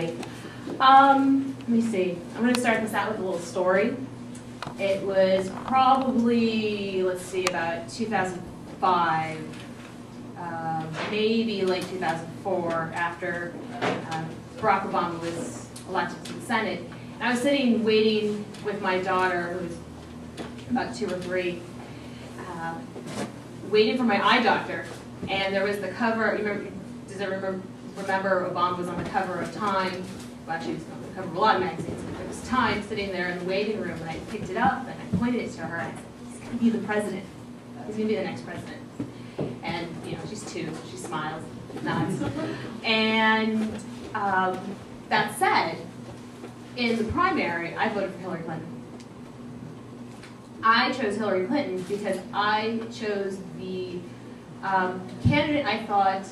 everybody. Let me see. I'm going to start this out with a little story. It was probably, let's see, about 2005, maybe late 2004, after Barack Obama was elected to the Senate. And I was sitting waiting with my daughter, who was about 2 or 3, waiting for my eye doctor. And there was the cover, does everyone remember Obama was on the cover of Time? Well, actually, he was on the cover of a lot of magazines, but there was Time sitting there in the waiting room, and I picked it up, and I pointed it to her, and I said, he's going to be the president. He's going to be the next president. And, you know, she's 2, so she smiles, nods. And that said, in the primary, I voted for Hillary Clinton. I chose Hillary Clinton because I chose the candidate I thought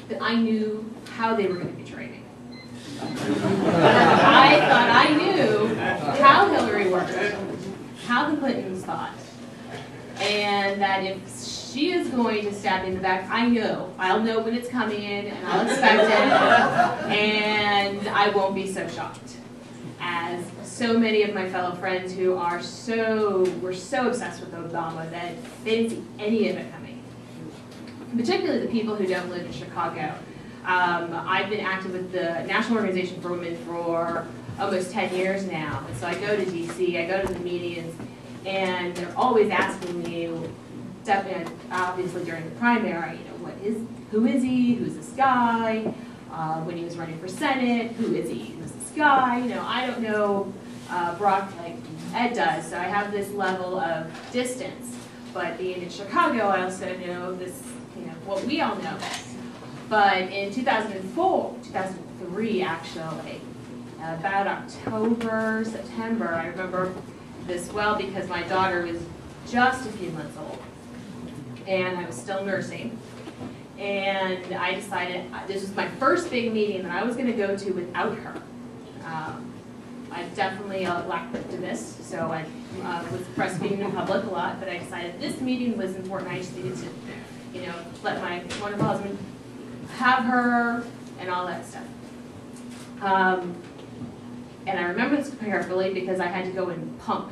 that I knew how they were going to betray me. I thought I knew how Hillary worked, how the Clintons thought, and that if she is going to stab me in the back, I know. I'll know when it's coming in, and I'll expect it, and I won't be so shocked. As so many of my fellow friends who were so obsessed with Obama that they didn't see any of it coming. Particularly the people who don't live in Chicago. I've been active with the National Organization for Women for almost 10 years now. And so I go to DC, I go to the meetings, and they're always asking me, obviously during the primary, you know, who is he? Who's this guy? When he was running for Senate, who is he? Who's this guy? You know, I don't know Brock like Ed does, so I have this level of distance. But being in Chicago, I also know this, you know, what we all know. But in 2003 actually, about October, September, I remember this well because my daughter was just a few months old, and I was still nursing. And I decided this was my first big meeting that I was going to go to without her. I'm definitely a lactobacillus, so I was breastfeeding in public a lot, but I decided this meeting was important. I just needed to, you know, let my wonderful husband have her and all that stuff. And I remember this carefully because I had to go and pump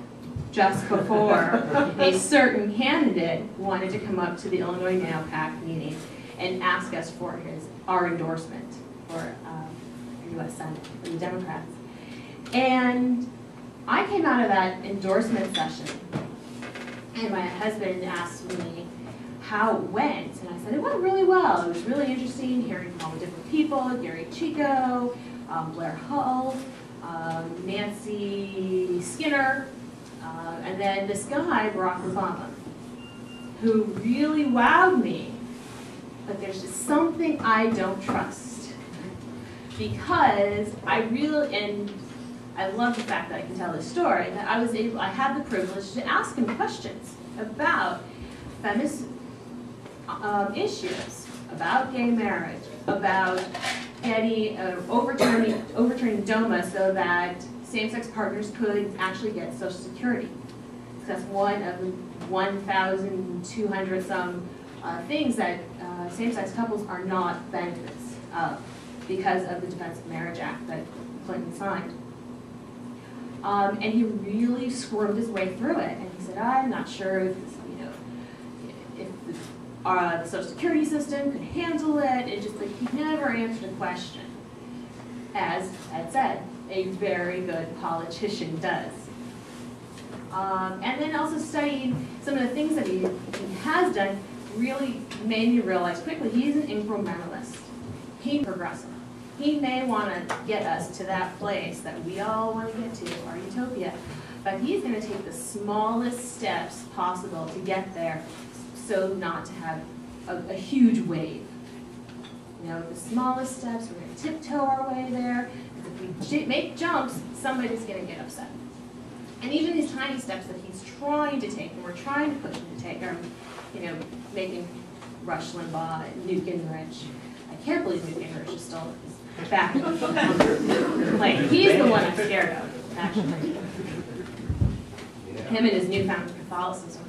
just before a certain candidate wanted to come up to the Illinois Now PAC meeting and ask us for our endorsement for U.S. Senate for the Democrats. And I came out of that endorsement session, and my husband asked me how it went, and I said it went really well. It was really interesting hearing from all the different people, Gary Chico, Blair Hull, Nancy Skinner, and then this guy, Barack Obama, who really wowed me. But there's just something I don't trust, because I really, and I love the fact that I can tell this story, that I had the privilege to ask him questions about feminist issues, about gay marriage, about getting, overturning DOMA so that same-sex partners could actually get Social Security. That's one of the 1,200 some things that same-sex couples are not benefits of because of the Defense of Marriage Act that Clinton signed. And he really squirmed his way through it, and he said, "I'm not sure if this, you know, if the Social Security system could handle it." It just like he never answered a question, as Ed said, a very good politician does. And then also studying some of the things that he has done really made me realize quickly he's an incrementalist. He's progressive. He may want to get us to that place that we all want to get to, our utopia, but he's going to take the smallest steps possible to get there so not to have a huge wave. You know, the smallest steps, we're going to tiptoe our way there. If we make jumps, somebody's going to get upset. And even these tiny steps that he's trying to take, and we're trying to push him to take, are, you know, making Rush Limbaugh and Newt Gingrich. I can't believe Newt Gingrich is still back on the plane. He's the one I'm scared of, actually. Him and his newfound Catholicism.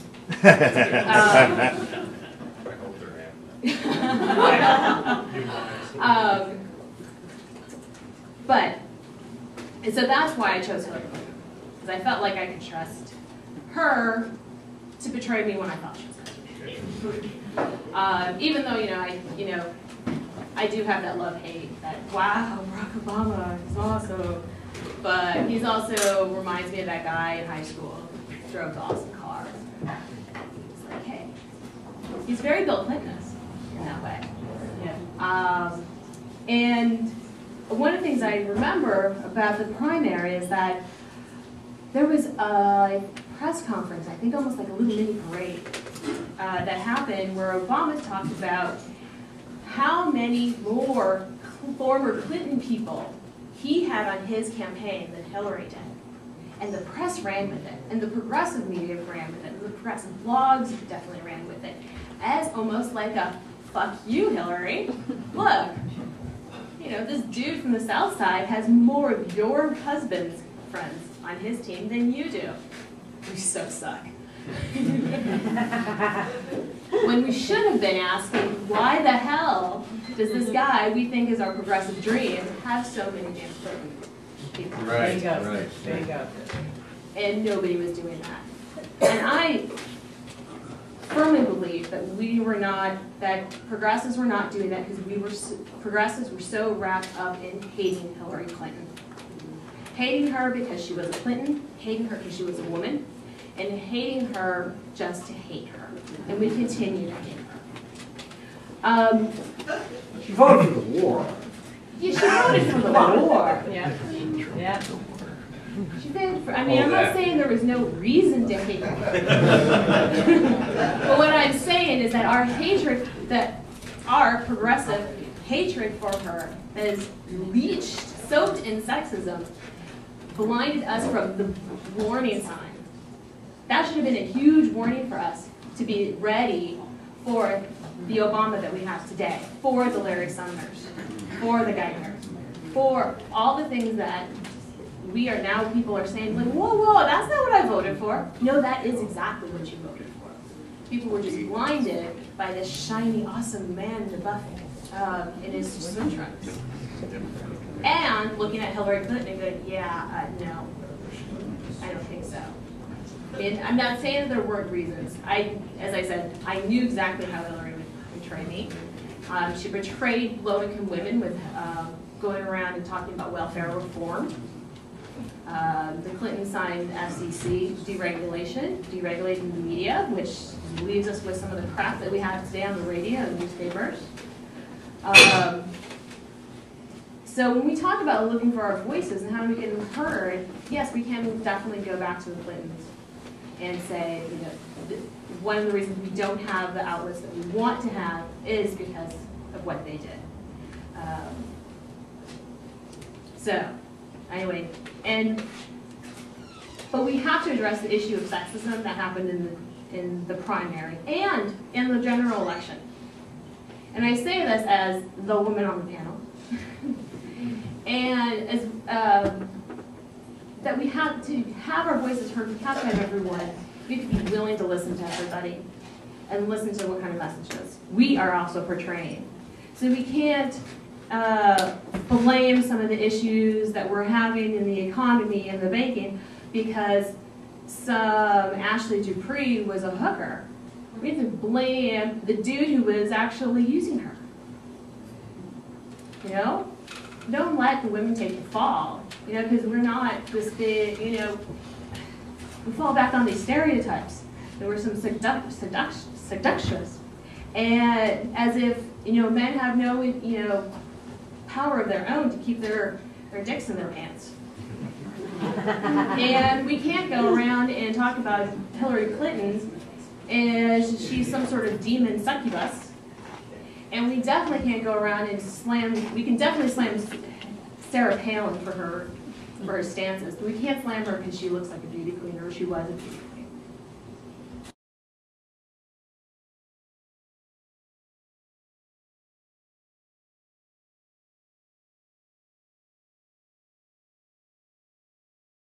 And so that's why I chose Hillary Clinton, because I felt like I could trust her to betray me when I thought she was going to. Even though I do have that love-hate, that wow, Barack Obama is awesome, but he's also reminds me of that guy in high school who drove the awesome car. It's like, hey, he's very Bill Clinton-esque in that way. Yeah. And one of the things I remember about the primary is that there was a press conference, I think almost like a little mini parade, that happened where Obama talked about how many more former Clinton people he had on his campaign than Hillary did. And the press ran with it, and the progressive media ran with it, and the progressive blogs definitely ran with it, as almost like a, fuck you, Hillary. Look, this dude from the South Side has more of your husband's friends on his team than you do. We so suck. When we should have been asking, why the hell does this guy we think is our progressive dream have so many damn people? Right, There you go. And nobody was doing that. And I firmly believe that that progressives were not doing that because progressives were so wrapped up in hating Hillary Clinton. Hating her because she was a Clinton, hating her because she was a woman, and hating her just to hate her. And we continue to hate her. She voted for the war. Yeah, she voted for the war. Yeah. She voted for, I'm not saying there was no reason to hate her. But what I'm saying is that our hatred, that our progressive hatred for her is leached, soaked in sexism, blinded us from the warning sign. That should have been a huge warning for us to be ready for the Obama that we have today, for the Larry Summers, for the Geithers, for all the things that we are now, people are saying, like, whoa, that's not what I voted for. No, that is exactly what you voted for. People were just blinded by this shiny, awesome man in the buffet in his swim trunks. And looking at Hillary Clinton and going, no, I don't think so. And I'm not saying that there weren't reasons. As I said, I knew exactly how Hillary would betray me. She betrayed low-income women with going around and talking about welfare reform. The Clintons signed FCC deregulating the media, which leaves us with some of the crap that we have today on the radio and newspapers. So when we talk about looking for our voices and how do we get them heard, yes, we can definitely go back to the Clintons and say, one of the reasons we don't have the outlets that we want to have is because of what they did. Anyway, but we have to address the issue of sexism that happened in the primary and in the general election. And I say this as the woman on the panel, and as that we have to have our voices heard. We have to have everyone. We have to be willing to listen to everybody and listen to what kind of messages we are also portraying. So we can't blame some of the issues that we're having in the economy and the banking because some Ashley Dupree was a hooker. We have to blame the dude who was actually using her. Don't let the women take the fall. Because we're not this big. We fall back on these stereotypes. There were some seductress, and as if men have no power of their own to keep their dicks in their pants. And we can't go around and talk about Hillary Clinton as she's some sort of demon succubus. And we definitely can't go around and we can definitely slam Sarah Palin for her stances. But we can't slam her because she looks like a beauty queen or she was a beauty queen.